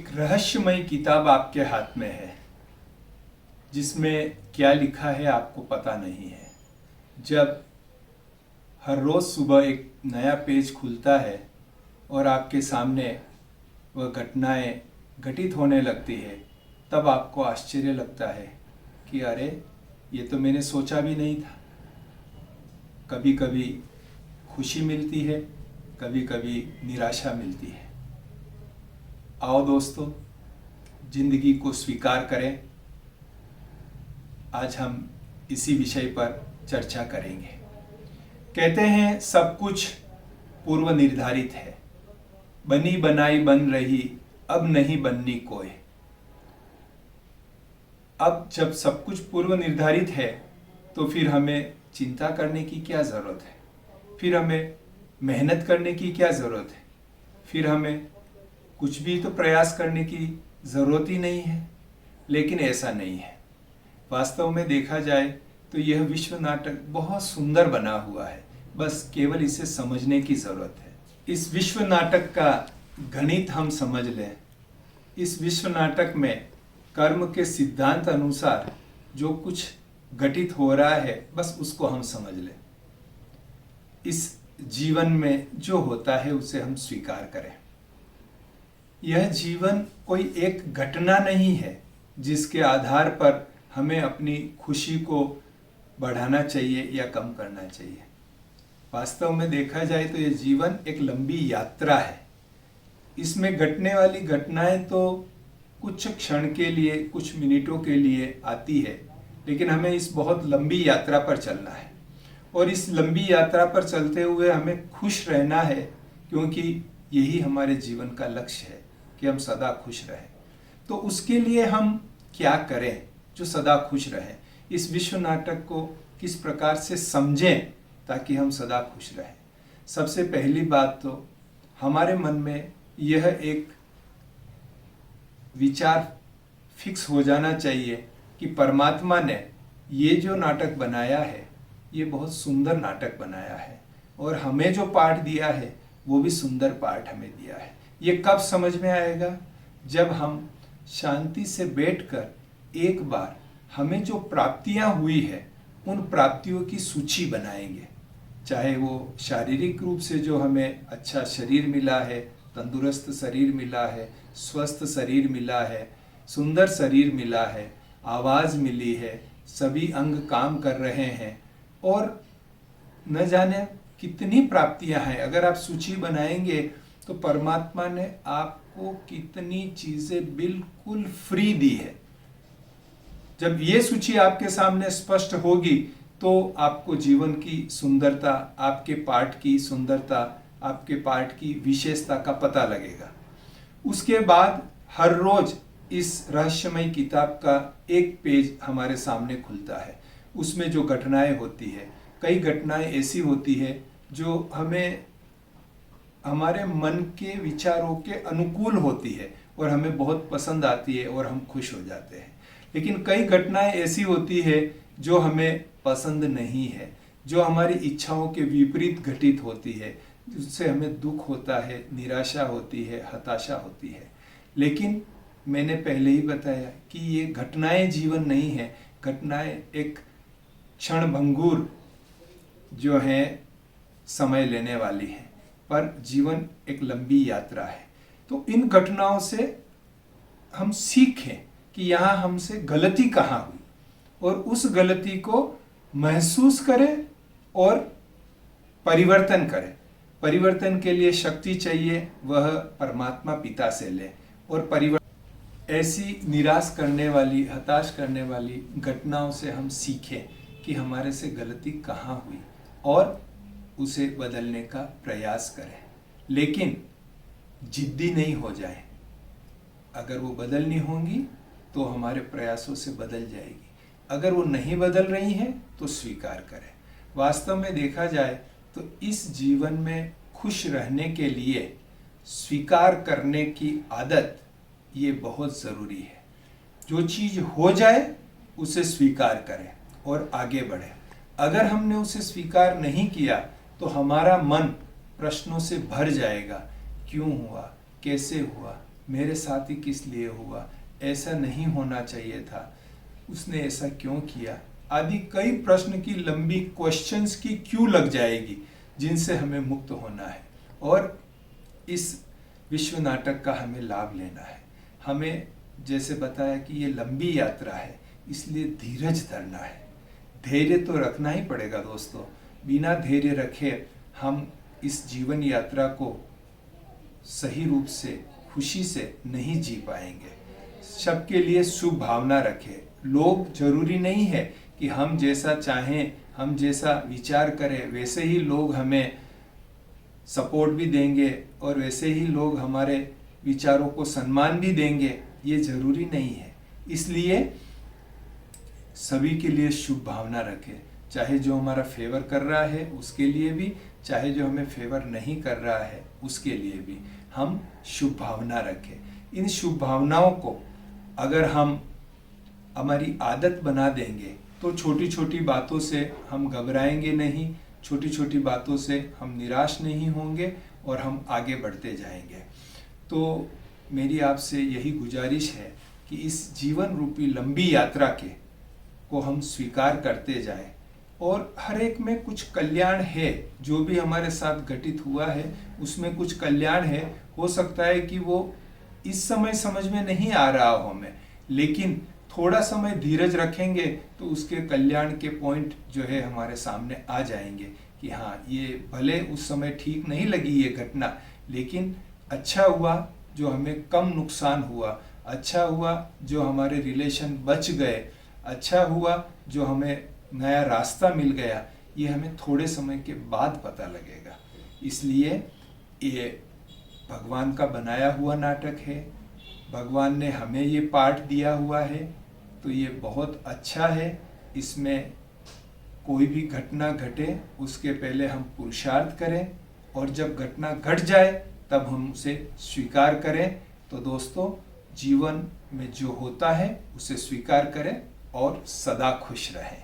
रहस्यमय किताब आपके हाथ में है जिसमें क्या लिखा है आपको पता नहीं है। जब हर रोज़ सुबह एक नया पेज खुलता है और आपके सामने वह घटनाएं घटित होने लगती है, तब आपको आश्चर्य लगता है कि अरे ये तो मैंने सोचा भी नहीं था। कभी कभी खुशी मिलती है, कभी कभी निराशा मिलती है। आओ दोस्तों, जिंदगी को स्वीकार करें। आज हम इसी विषय पर चर्चा करेंगे। कहते हैं सब कुछ पूर्व निर्धारित है, बनी बनाई बन रही, अब नहीं बननी कोई। अब जब सब कुछ पूर्व निर्धारित है तो फिर हमें चिंता करने की क्या ज़रूरत है, फिर हमें मेहनत करने की क्या ज़रूरत है, फिर हमें कुछ भी तो प्रयास करने की ज़रूरत ही नहीं है। लेकिन ऐसा नहीं है। वास्तव में देखा जाए तो यह विश्व नाटक बहुत सुंदर बना हुआ है, बस केवल इसे समझने की ज़रूरत है। इस विश्व नाटक का गणित हम समझ लें। इस विश्व नाटक में कर्म के सिद्धांत अनुसार जो कुछ घटित हो रहा है, बस उसको हम समझ लें। इस जीवन में जो होता है उसे हम स्वीकार करें। यह जीवन कोई एक घटना नहीं है जिसके आधार पर हमें अपनी खुशी को बढ़ाना चाहिए या कम करना चाहिए। वास्तव में देखा जाए तो यह जीवन एक लंबी यात्रा है। इसमें घटने वाली घटनाएं तो कुछ क्षण के लिए, कुछ मिनटों के लिए आती है, लेकिन हमें इस बहुत लंबी यात्रा पर चलना है। और इस लंबी यात्रा पर चलते हुए हमें खुश रहना है, क्योंकि यही हमारे जीवन का लक्ष्य है कि हम सदा खुश रहें। तो उसके लिए हम क्या करें जो सदा खुश रहें? इस विश्व नाटक को किस प्रकार से समझें ताकि हम सदा खुश रहें? सबसे पहली बात तो हमारे मन में यह एक विचार फिक्स हो जाना चाहिए कि परमात्मा ने ये जो नाटक बनाया है, ये बहुत सुंदर नाटक बनाया है, और हमें जो पाठ दिया है वो भी सुंदर पाठ हमें दिया है। ये कब समझ में आएगा? जब हम शांति से बैठकर एक बार हमें जो प्राप्तियां हुई है उन प्राप्तियों की सूची बनाएंगे। चाहे वो शारीरिक रूप से जो हमें अच्छा शरीर मिला है, तंदुरुस्त शरीर मिला है, स्वस्थ शरीर मिला है, सुंदर शरीर मिला है, आवाज़ मिली है, सभी अंग काम कर रहे हैं, और न जाने कितनी प्राप्तियां हैं। अगर आप सूची बनाएंगे तो परमात्मा ने आपको कितनी चीज़ें बिल्कुल फ्री दी है। जब ये सूची आपके सामने स्पष्ट होगी तो आपको जीवन की सुंदरता, आपके पाठ की सुंदरता, आपके पाठ की विशेषता का पता लगेगा। उसके बाद हर रोज इस रहस्यमय किताब का एक पेज हमारे सामने खुलता है। उसमें जो घटनाएं होती है, कई घटनाएं ऐसी होती है जो हमें हमारे मन के विचारों के अनुकूल होती है और हमें बहुत पसंद आती है और हम खुश हो जाते हैं। लेकिन कई घटनाएं ऐसी होती है जो हमें पसंद नहीं है, जो हमारी इच्छाओं के विपरीत घटित होती है, जिससे हमें दुख होता है, निराशा होती है, हताशा होती है। लेकिन मैंने पहले ही बताया कि ये घटनाएं जीवन नहीं है। घटनाएं एक क्षणभंगुर जो है समय लेने वाली है, पर जीवन एक लंबी यात्रा है। तो इन घटनाओं से हम सीखें कि यहाँ हमसे गलती कहाँ हुई, और उस गलती को महसूस करें और परिवर्तन करें। परिवर्तन के लिए शक्ति चाहिए, वह परमात्मा पिता से लें। और परिवर्तन ऐसी निराश करने वाली, हताश करने वाली घटनाओं से हम सीखें कि हमारे से गलती कहाँ हुई और उसे बदलने का प्रयास करें। लेकिन जिद्दी नहीं हो जाए। अगर वो बदलनी होंगी तो हमारे प्रयासों से बदल जाएगी। अगर वो नहीं बदल रही हैं तो स्वीकार करें। वास्तव में देखा जाए तो इस जीवन में खुश रहने के लिए स्वीकार करने की आदत ये बहुत ज़रूरी है। जो चीज़ हो जाए उसे स्वीकार करें और आगे बढ़ें। अगर हमने उसे स्वीकार नहीं किया तो हमारा मन प्रश्नों से भर जाएगा। क्यों हुआ, कैसे हुआ, मेरे साथ ही किस लिए हुआ, ऐसा नहीं होना चाहिए था, उसने ऐसा क्यों किया, आदि कई प्रश्न की लंबी क्वेश्चंस की क्यू लग जाएगी जिनसे हमें मुक्त होना है। और इस विश्व नाटक का हमें लाभ लेना है। हमें जैसे बताया कि ये लंबी यात्रा है, इसलिए धीरज धरना है। धैर्य तो रखना ही पड़ेगा दोस्तों, बिना धैर्य रखे हम इस जीवन यात्रा को सही रूप से खुशी से नहीं जी पाएंगे। सबके लिए शुभ भावना रखें। लोग जरूरी नहीं है कि हम जैसा चाहें, हम जैसा विचार करें वैसे ही लोग हमें सपोर्ट भी देंगे और वैसे ही लोग हमारे विचारों को सम्मान भी देंगे, ये जरूरी नहीं है। इसलिए सभी के लिए शुभ भावना रखें, चाहे जो हमारा फेवर कर रहा है उसके लिए भी, चाहे जो हमें फेवर नहीं कर रहा है उसके लिए भी हम शुभ भावना रखें। इन शुभ भावनाओं को अगर हम हमारी आदत बना देंगे तो छोटी छोटी बातों से हम घबराएंगे नहीं, छोटी छोटी बातों से हम निराश नहीं होंगे और हम आगे बढ़ते जाएंगे। तो मेरी आपसे यही गुजारिश है कि इस जीवन रूपी लंबी यात्रा को हम स्वीकार करते जाएं और हर एक में कुछ कल्याण है। जो भी हमारे साथ घटित हुआ है उसमें कुछ कल्याण है। हो सकता है कि वो इस समय समझ में नहीं आ रहा हो हमें, लेकिन थोड़ा समय धीरज रखेंगे तो उसके कल्याण के पॉइंट जो है हमारे सामने आ जाएंगे कि हाँ, ये भले उस समय ठीक नहीं लगी ये घटना, लेकिन अच्छा हुआ जो हमें कम नुकसान हुआ, अच्छा हुआ जो हमारे रिलेशन बच गए, अच्छा हुआ जो हमें नया रास्ता मिल गया। ये हमें थोड़े समय के बाद पता लगेगा। इसलिए ये भगवान का बनाया हुआ नाटक है, भगवान ने हमें ये पाठ दिया हुआ है, तो ये बहुत अच्छा है। इसमें कोई भी घटना घटे उसके पहले हम पुरुषार्थ करें और जब घटना घट जाए तब हम उसे स्वीकार करें। तो दोस्तों, जीवन में जो होता है उसे स्वीकार करें और सदा खुश रहें।